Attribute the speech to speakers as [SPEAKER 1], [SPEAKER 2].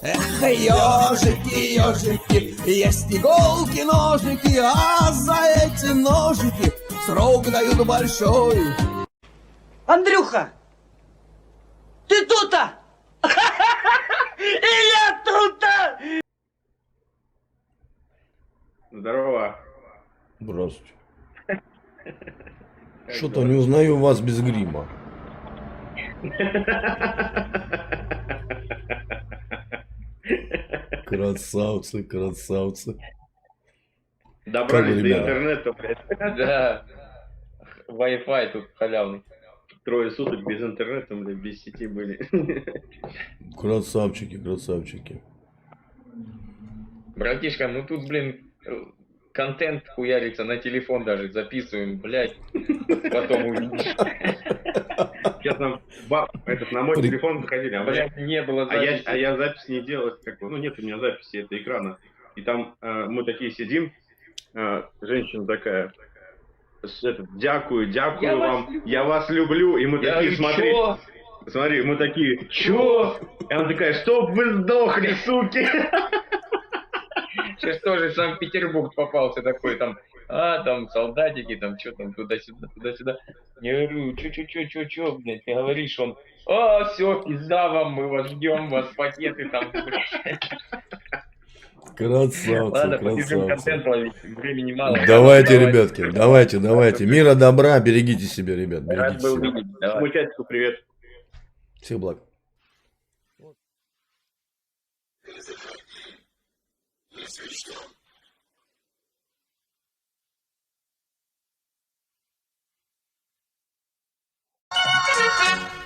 [SPEAKER 1] Эх, ежики, ежики, есть иголки, ножики, а за эти ножики срок дают большой.
[SPEAKER 2] Андрюха, ты тут-то? И я тут-то!
[SPEAKER 3] Здорово.
[SPEAKER 4] Здравствуйте. Что-то не узнаю вас без грима. Красавцы, красавцы.
[SPEAKER 3] Добрались до
[SPEAKER 4] ребята?
[SPEAKER 3] интернета, блядь.
[SPEAKER 5] Да. Wi-Fi тут халявный.
[SPEAKER 3] Трое суток без интернета, блядь, без сети были.
[SPEAKER 4] Красавчики, красавчики.
[SPEAKER 5] Братишка, ну тут, блин, контент хуярится на телефон даже, записываем, блядь, потом увидишь.
[SPEAKER 3] Сейчас нам на мой телефон заходили, а
[SPEAKER 5] Блядь, не было записи.
[SPEAKER 3] а я запись не делал, ну нет у меня записи, это экрана. И там мы такие сидим, женщина такая, дякую вам, я вас люблю, и мы такие, смотри, мы такие, чё? И она такая, чтоб вы сдохли, суки!
[SPEAKER 5] Сейчас тоже Санкт-Петербург попался такой, там, там солдатики, там, что там, туда-сюда, туда-сюда. Я говорю, чё, блядь, ты говоришь, он, все, пизда вам, мы вас ждем, вас пакеты там, блядь.
[SPEAKER 4] Красавцы,
[SPEAKER 5] Ладно, побежим
[SPEAKER 4] красавцы.
[SPEAKER 5] контент ловить, времени мало.
[SPEAKER 4] Давайте, ребятки, давайте. Мира, добра, берегите себя, ребят,
[SPEAKER 5] Рад
[SPEAKER 4] берегите
[SPEAKER 5] был
[SPEAKER 4] себя.
[SPEAKER 5] видеть, давай.
[SPEAKER 3] Смутятику привет.
[SPEAKER 4] Всех благ.
[SPEAKER 1] Thank you.